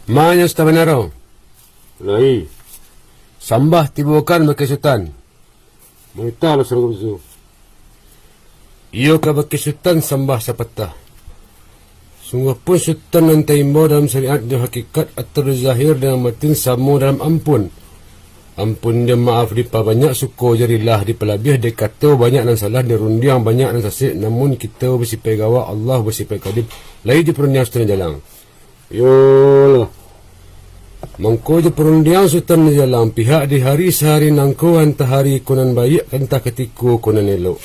Manyos tabanaro. Lai. Sambah tibukan makisutan. Manitalo sa gusto. Iyo ka bakisutan sambah sa patah. Sungguh pun sultan ng taimbo dalam syariat dia hakikat atau zahir dengan matin samu dalam ampun. Ampun dia maaf di banyak suko jarilah di pelabih dia kata banyak dan salah dia rundiang banyak dan sasik namun kita bersipai gawa Allah bersipai kadib lai di perundiang sultan jalan. Yolah. Mangko je perundiang sultan jalan pihak di hari sehari nangko hanta hari kunan baik kanta ketiku kunan elok.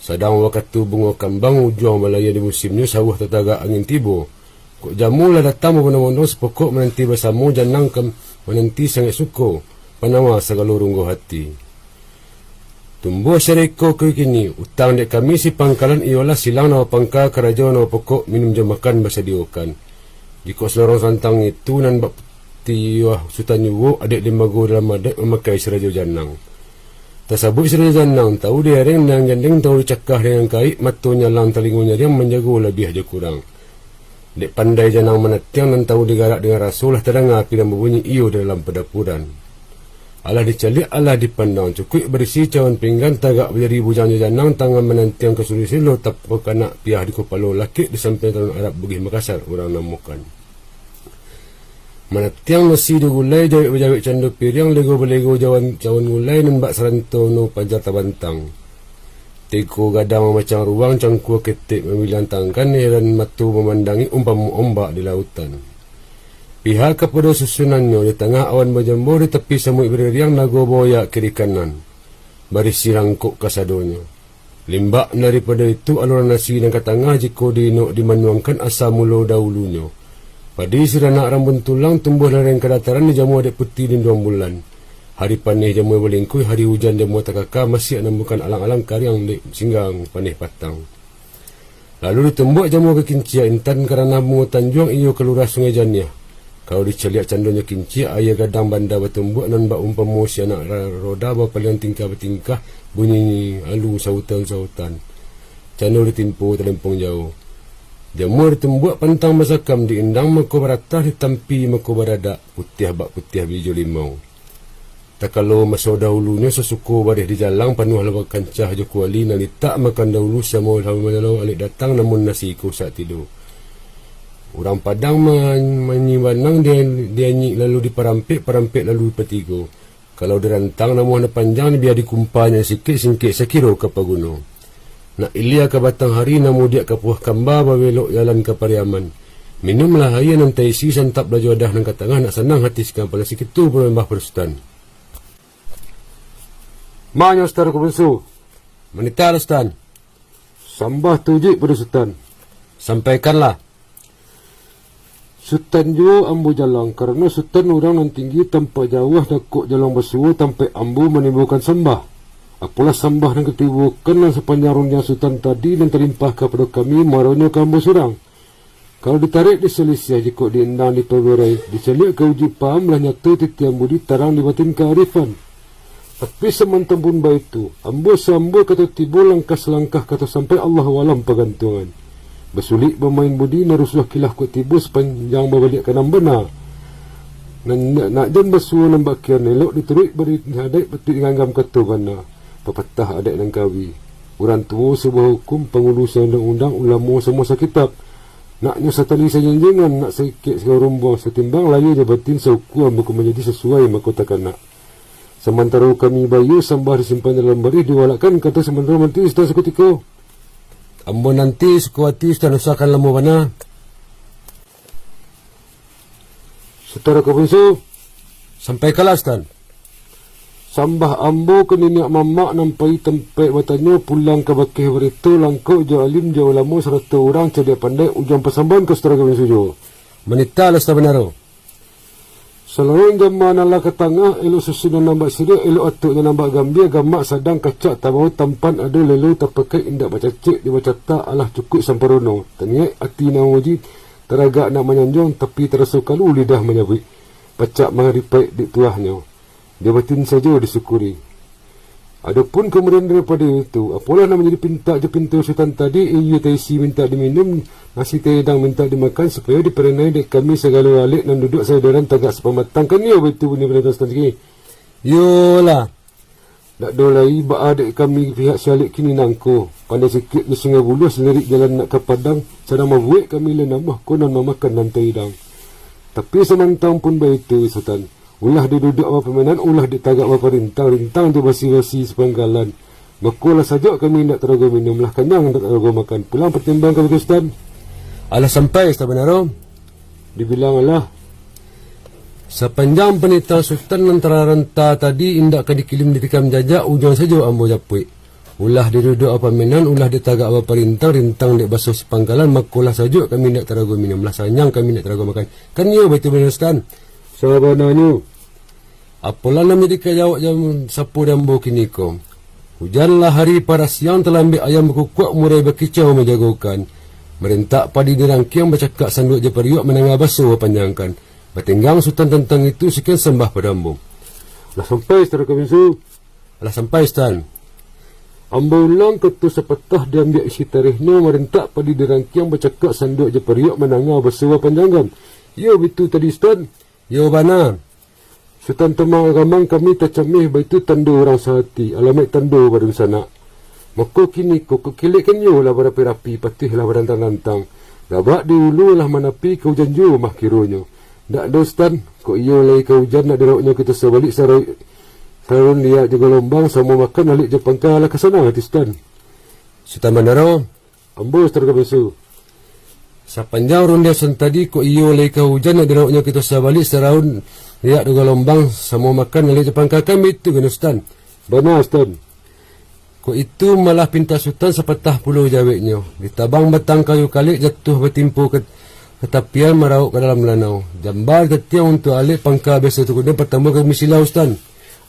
Sadang waktu bunga kambang ujung Malaya di musimnya sawah tetaga angin tibo. Kok jamu lah datang mono-mono sepokok menanti bersama janang kem menanti sangat suko. Panama segalurunggo hati. Tumbuh syariko ke kini utang dek kami si pangkalan ialah silang nawa pangka kerajaan nawa pokok minum jam makan bersediokan. Jika seorang santang itu nan bak tiwah sultan yuwo adik limago dalam adik memakai seraja janang. Tersabut seraja janang tahu dia ring nang janding tahu cakah dengan kait matunya lang telingunya dia menjaga lebih aja kurang. Dek pandai janang menatiang dan tahu digarak dengan rasulah terdengar api dan berbunyi iyo dalam pedapuran. Allah dicalik, Allah dipandang. Cukup berisi cawan pinggan tagak beri bujang janang tangan menantiang ke suri silo tapuk kanak piah di kepala laki di samping Talun Arab Bugis Makassar orang namukan. Menatiang nasi di gulai jawik-jawik candu piring lego belego cawan gulai nembak seranto no pajar tabantang. Teko gadang macam ruang cangkua ketik membilang tangkan heran matu memandangi umpamu ombak di lautan. Pihak kepada susunannya di tengah awan berjambur di tepi samui beriang nago boyak kiri kanan. Barisi rangkuk kasadonya. Limbak daripada itu aluran nasi dan katangah jika dinuk dimanuangkan asal mula dahulunya. Padi siranak rambun tulang tumbuh lereng kedataran di jamu adik putih di 2 bulan. Hari panih jamu berlingkuy, hari hujan jamu takaka masih menemukan alang-alang kariang di singgang panih patang. Lalu ditumbuk jamu ke kincia intan kerana bunga tanjuang iyo kelurah sungai Janiah. Kalau diceliak candonya kinci, ayah gadang banda bertumbuk nan bak umpamu si anak roda berpalian tingkah-bertingkah bunyi alu sautan-sautan. Cando ditimpu terlempung jauh. Jamur ditumbuk pantang masakam diindang mako beratah ditampi mako beradak putih bak putih biju limau. Tak kalau masa dahulunya sesuku badih di jalang penuh lawak kancah jokuali nali tak makan dahulu sama halau alik datang namun nasi ku saat tidur. Orang Padang menyibanang dia nyik lalu diperampik lalu dipetigo. Kalau dirantang namun panjang biar dikumpanya sikit singkit sekiro ke paguno. Nak ilia ke batang hari namun dia ke puah kamba bawelok jalan ke Pariaman. Minumlah air nan taisi santap baju adah nang katangah nak senang hati sekam pada sikit tu berembah perstan. Manya Ustaz Kubensu. Menita Ustaz. Sambah tujik pada Sultan. Sampaikanlah. Sultan juga ambu jalan karena Sultan orang yang tinggi tanpa jauh nakuk jalan bersuhu tanpa ambu menimbulkan sambah. Apalah sambah yang ketibukan dan sepanjang rundiang Sultan tadi dan terlimpah kepada kami marahnya kambu surang. Kalau ditarik di selisih jika diendang di peberai, diselik ke uji paham lah nyata titian budi tarang dibatin kearifan. Tapi semantan pun baik itu, ambu sambu kata tibu langkah-selangkah kata sampai Allah walam pergantungan. Bersulik bermain budi naruslah kilah ku tibu sepanjang berbalik kanan benar. Nak jan bersuah nampak kian elok diteruk beri hadai betul ganggam kata bana. Pepatah adat dan kawi. Orang tua sebuah hukum pengurusan undang-undang ulama semua sekitab. Naknya satali sejenjengan nak sikit segarumbang setimbang layu jabatin seukuan buku menjadi sesuai mahkota kanak. Sementara kami bayu sambah disimpan dalam barih diwalakkan kata sementara nanti setelah seketika. Ambo nanti sekuati Ustaz usahakan lembu mana. Saudara Kubensu, Sampaikanlah Ustaz. sambah ambo ke nenek mamak nampai tempat watanya pulang ke bakih berita langkau jo alim jo ulama serta orang cerdik pandai ujung persambahan ke saudara Kubensu jo. Menita Ustaz benaro. Selain zaman Allah ke tengah, elok susunan nampak sirik, elok atuknya nampak gambir, gamak sadang kacak tabau tampan ada lelu terpakai indak baca cek, dia baca tak alah cukup samparono. Taniak hati nak wajib, teragak nak menyanjung, tapi terasa kalu lidah menyabik. Pacak mengaripai di tuahnya. Dia batin saja disyukuri. Adapun kemudian daripada itu, apalah nak menjadi pintu sultan tadi, ia taisi minta diminum, nasi tedang minta dimakan supaya diperenai dek kami segala alik dan duduk saudaran tagak sepamatang kan ya betul benar-benar sultan segi. Yolah. Tak dolai ba dek kami pihak syalik kini nangko. Pandai sikit di Sungai Buloh selirik jalan nak ke Padang, sedang membuat kami lenamah konon memakan dan tedang. Tapi semantang pun begitu sultan. Ulah dia duduk apa permainan, ulah dia tagak apa rintang tu basi-basi sepanggalan. Makulah saja kami nak teraga minum lah kenyang, nak teraga makan. Pulang pertimbang kami Ustaz. Alah sampai Ustaz Benaro. Dibilang alah. Sepanjang penita sultan antara renta tadi indak kadikilim ditikam jajak ujung saja ambo japui. Ulah dia duduk apa permainan, ulah dia tagak apa rintang dek basuh sepanggalan. Makulah saja kami nak teraga minum lah sanyang kami nak teraga makan. Kan ya betul benar Ustaz. Sabananya. Apalah nak menjadi kajawak jam sapu dan bau kini ko. Hujanlah hari para siang telah ambil ayam berkukuak murai berkicau menjagokan. Merentak padi dirangkiang bercakap sanduk je periuk menangah basuh panjangkan. Bertinggang sultan tentang itu sekian sembah padambo. Lah sampai secara kebisu. Alah sampai Ustaz. Ambo ulang ketu sepetah dia ambil isi tarikhnya merentak padi dirangkiang bercakap sanduk je periuk menangah basuh panjangkan. Ya betul tadi Ustaz. Yo bana. Sultan Temang Ramang kami tercemih baitu tandu orang sehati. Alamat tandu pada sana. Maka kini ko kekilikkan yo lah berapi-rapi patihlah berantang-antang. Gabak di ulu lah manapi ke hujan jo mah kironya. Dak ada Ustaz. Ko iyo lagi ke hujan nak diroknya kita sebalik sarun liat je gelombang sama makan alik je pangkal lah ke sana hati Ustaz. Sultan Benaro. Ambo Ustaz kebisu. Sepanjang rondasan tadi ko iyo lagi ke hujan nak diroknya kita sebalik sarun lihat dua lombang sama makan oleh Jepang kakam itu kan Ustaz. Benar Ustaz. Ko itu malah pinta sultan sepatah puluh jaweknya. Ditabang batang kayu kalik jatuh bertimpu ke tepian merauk ke dalam lanau. Jambar ketiang untuk alik pangkal biasa tu kemudian pertama kami silau Ustaz.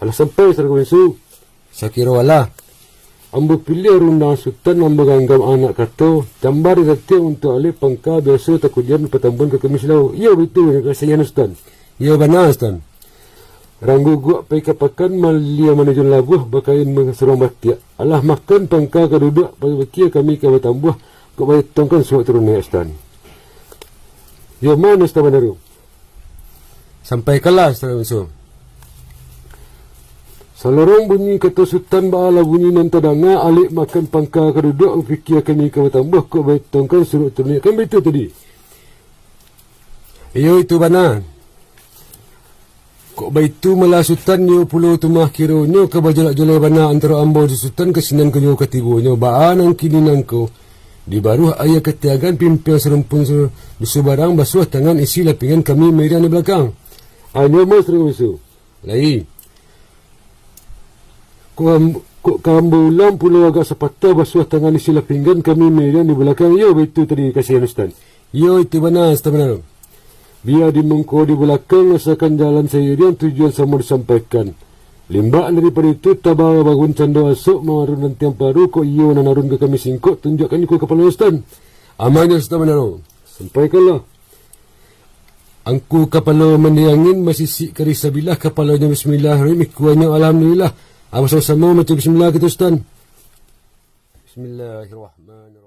Alah sampai Ustaz kebisu. Sakira wala. Ambo pilih rundang sultan ambo ganggam anak kata jambar ketiang untuk alik pangkal biasa tu kemudian pertama kami silau. Ya betul kasihan Ustaz. Ya benar Ustaz. Ranggu gua pai kapakan malia manajun labuh bakain mengeserong batia. Alah makan pangka ke duduk pai bakia kami ke batambuh ke bayi tongkan suat turun ni Ustaz. Ya mana Ustaz Benaro? Sampai kelas Ustaz. Salarong bunyi kata sultan ba'ala bunyi nantadanga alik makan pangka ke duduk fikir kami ke batambuh ke bayi tongkan suat turun ni. Kan betul tadi? Iyo itu benar. Kok baitu malah sultan yo pulau tumah kironyo ke bajolak-jolak bana antara ambo di sultan ke sinan ke nyo katibonyo baan ang kini nangko di baruh ayah ketiagan pimpin serumpun di subarang basuh tangan isi lapingan kami merian di belakang. Hanya mas rewisu. Lai. Kok kambo ulam pulau agak sepatah basuh tangan isi lapingan kami merian di belakang. Yo betul tadi kasihan Ustaz. Yo itu benar Ustaz benar. Biar dimengkau di belakang asalkan jalan seiring tujuan sama disampaikan. Limbak daripada itu tabah bangun canda asuk mengarun nanti yang paru kok iyo nanarun ke kami singkot tunjukkan ikut kepala Ustaz. Amannya Ustaz benar. Sampaikanlah. Angku kepala mendiangin masih si karisabilah kepalanya bismillahirrahmanirrahim kuanya alhamdulillah. Sama-sama macam bismillah kita Ustaz. Bismillahirrahmanirrahim.